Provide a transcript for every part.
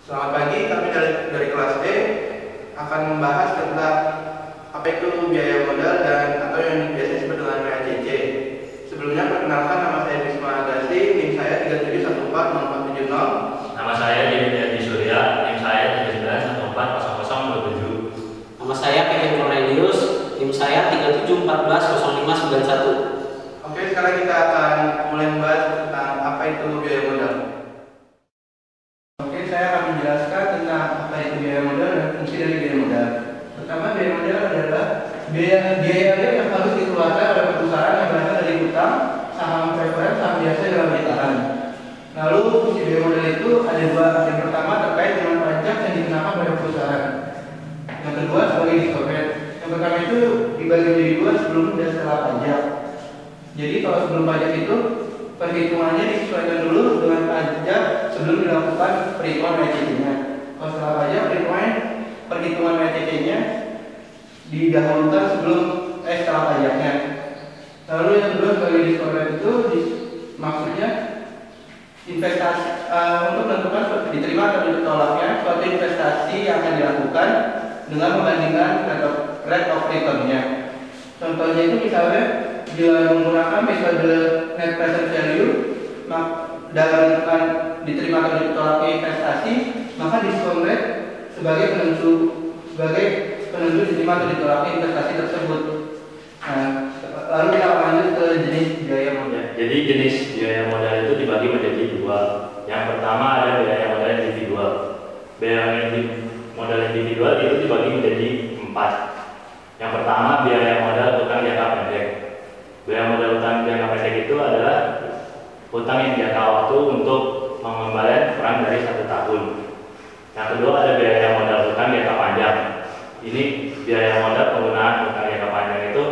Selamat pagi, kami dari kelas D akan membahas tentang apa itu biaya modal dan atau yang biasa disebut dengan BACC. Sebelumnya perkenalkan, nama saya Bisma Agassi, NIM saya 37140470. Nama saya Yedi Surya, NIM saya 39140027. Nama saya Kevin Cornelius, NIM saya 37140591. Oke, sekarang kita akan mulai membahas tentang apa itu biaya modal. Oke, saya akan menjelaskan tentang apa itu biaya modal dan fungsi dari biaya modal. Pertama, biaya modal adalah biaya yang harus dikeluarkan oleh perusahaan yang berasal dari utang, saham preferen, saham biasa dalam ditahan. Lalu fungsi biaya modal itu ada dua. Yang pertama terkait dengan pajak yang dikenakan pada perusahaan. Yang kedua sebagai diskoret. Yang pertama itu dibagi menjadi dua, sebelum dan setelah pajak. Jadi kalau sebelum pajak itu perhitungannya disesuaikan dulu dengan pajak sebelum dilakukan perhitungan WACC-nya. Kalau setelah pajak perhitungan WACC-nya didahulukan setelah pajaknya. Lalu yang kedua sebagai diskoret itu maksudnya investasi untuk menentukan diterima atau ditolaknya suatu investasi yang akan dilakukan dengan membandingkan rate of return-nya. Contohnya itu misalnya bila menggunakan metode net present value dalam menentukan diterima atau ditolaknya investasi, maka diskon rate sebagai penentu diterima atau ditolaknya investasi tersebut. Nah, lalu kita lanjut ke jenis biaya modal. Jadi jenis biaya modal itu dibagi menjadi dua. Yang pertama ada biaya modal individual. Biaya modal individual itu dibagi menjadi 4. Yang pertama biaya modal utang jangka pendek. Biaya modal utang jangka pendek itu adalah utang yang jangka waktu untuk pengembalian kurang dari 1 tahun. Yang kedua ada biaya modal utang jangka panjang. Ini biaya modal penggunaan utang jangka panjang itu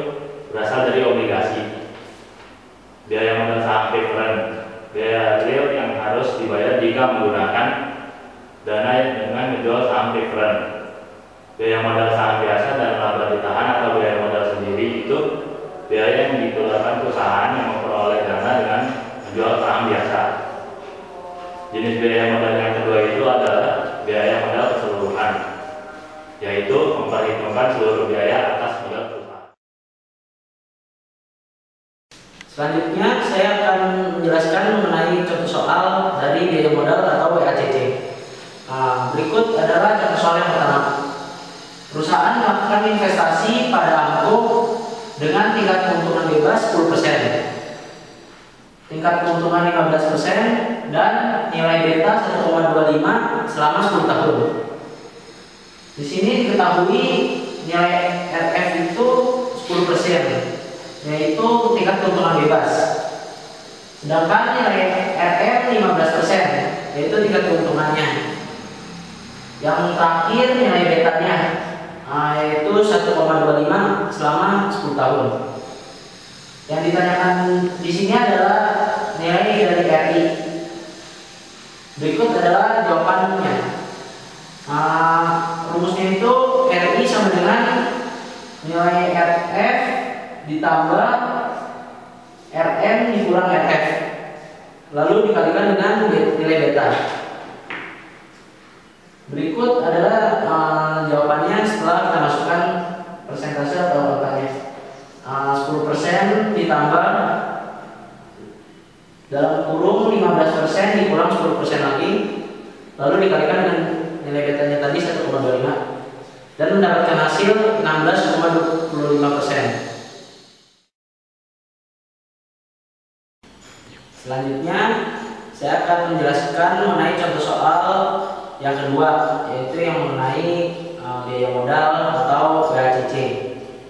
berasal dari obligasi. Biaya modal saham preferen, biaya real yang harus dibayar jika menggunakan dana dengan menjual saham preferen. Biaya modal saham biasa dan laba ditahan atau biaya modal sendiri itu biaya yang dikeluarkan perusahaan yang memperoleh dana dengan menjual saham biasa. Jenis biaya modal yang kedua itu adalah biaya modal keseluruhan, yaitu memperhitungkan seluruh biaya atas modal perusahaan. Selanjutnya saya akan menjelaskan mengenai contoh soal dari biaya modal atau BACC. Berikut adalah contoh soal yang pertama. Perusahaan melakukan investasi pada angkuk dengan tingkat keuntungan bebas 10%, tingkat keuntungan 15%, dan nilai beta 1,25 selama 10 tahun. Di sini diketahui nilai RF itu 10%, yaitu tingkat keuntungan bebas. Sedangkan nilai RM 15%, yaitu tingkat keuntungannya. Yang terakhir nilai betanya, yaitu 1,25 selama 10 tahun. Yang ditanyakan di sini adalah nilai dari RI. Berikut adalah jawabannya. Rumusnya itu RI sama dengan nilai RF ditambah RM dikurang RF, lalu dikalikan dengan nilai beta. Berikut adalah jawabannya setelah kita masukkan persentase atau angkanya. 10% ditambah dalam kurung 15% dikurang 10% lagi, lalu dikalikan dengan nilai betanya tadi 1,25 dan mendapatkan hasil 16,25%. Selanjutnya saya akan menjelaskan mengenai contoh soal yang kedua, yaitu yang mengenai biaya modal atau BACC.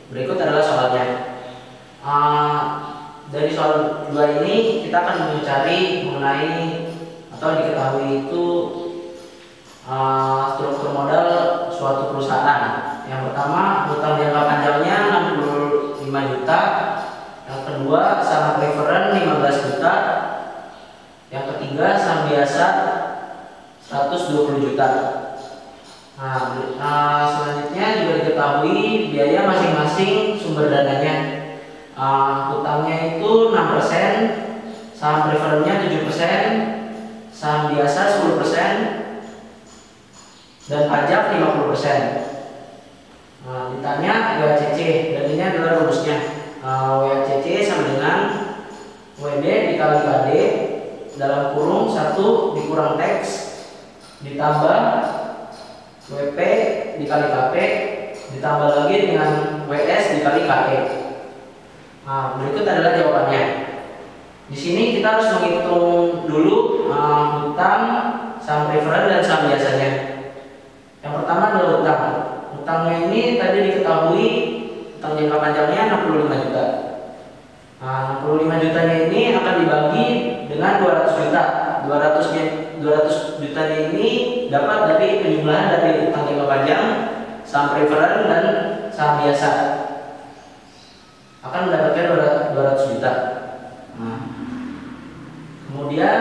Berikut adalah soalnya. Dari soal 2 ini kita akan mencari mengenai atau diketahui itu struktur modal suatu perusahaan. Yang pertama, utang jangka panjangnya 65 juta. Yang kedua, saham preferen 15 juta. Yang ketiga, saham biasa 120 juta. Selanjutnya juga diketahui biaya masing-masing sumber dananya. Utangnya itu 6%, saham preferennya 7%, saham biasa 10%, dan pajak 50%. Ditanya WACC, dan ini adalah rumusnya. WACC sama dengan WD dikali KD dalam kurung 1 dikurang teks ditambah WP dikali KP ditambah lagi dengan WS dikali KE. Berikut adalah jawabannya. Di sini kita harus menghitung dulu hutang, saham preferen dan saham biasanya. Yang pertama adalah hutang. Hutangnya ini tadi diketahui hutang jangka panjangnya 65 juta. 65 jutanya ini akan dibagi dengan 200 juta. 200 jutanya ini dapat dari penjumlahan dari hutang jangka panjang, saham preferen dan saham biasa. Akan mendapatkan 200 juta. Kemudian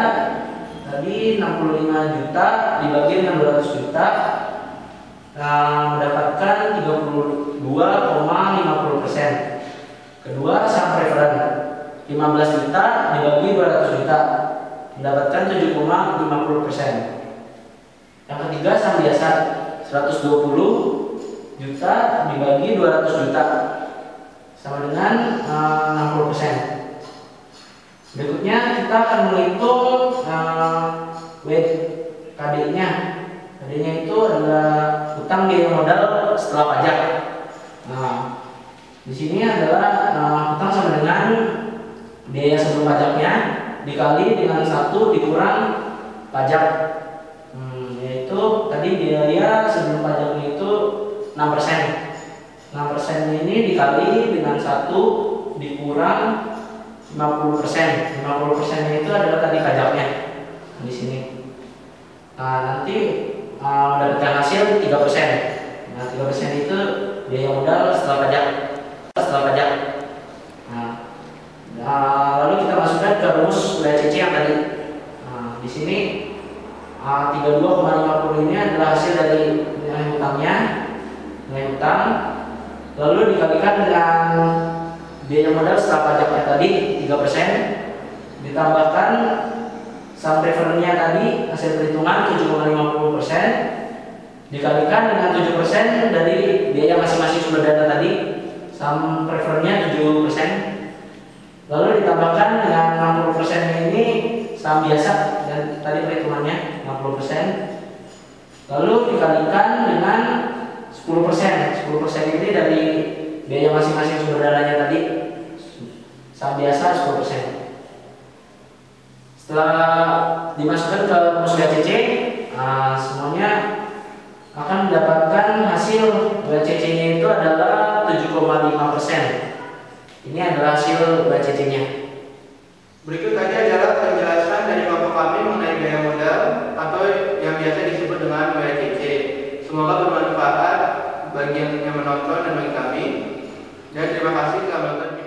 tadi 65 juta dibagi dengan 200 juta mendapatkan 32,50%. Kedua saham preferen 15 juta dibagi 200 juta mendapatkan 7,50%. Yang ketiga saham biasa 120 juta dibagi 200 juta sama dengan 60%. Berikutnya kita akan menghitung KD-nya. KD-nya itu adalah hutang biaya modal setelah pajak. Di sini adalah hutang sama dengan biaya sebelum pajaknya dikali dengan 1 dikurang pajak. Yaitu tadi biaya sebelum pajaknya itu 6%. 6% ini dikali dengan 1 dikurang 50%. 50%-nya itu adalah tadi pajaknya di sini. Nanti mendapatkan hasil 3%. 3% itu biaya modal setelah pajak. Lalu kita masukkan ke rumus WACC yang tadi. Di sini 32,50 ini adalah hasil dari nilai hutangnya, nilai hutang. Lalu dikalikan dengan biaya modal setelah pajaknya tadi 3%, ditambahkan saham preferennya tadi hasil perhitungan 7,50%, dikalikan dengan 7% dari biaya masing-masing sumber dana tadi, saham preferennya 7%, lalu ditambahkan dengan 60% ini saham biasa dan tadi perhitungannya 60%, lalu dikalikan dengan 10%. 10% ini dari biaya masing-masing sumber dananya tadi, saham biasa 10%. Setelah dimasukkan ke rumus WACC, semuanya akan mendapatkan hasil WACC-nya itu adalah 7,5%. Ini adalah hasil WACC-nya. Berikut tadi adalah penjelasan dari Bapak kami mengenai biaya modal atau yang biasa disebut dengan WACC. Semoga bermanfaat bagi yang menonton dan bagi kami. Dan terima kasih telah menonton.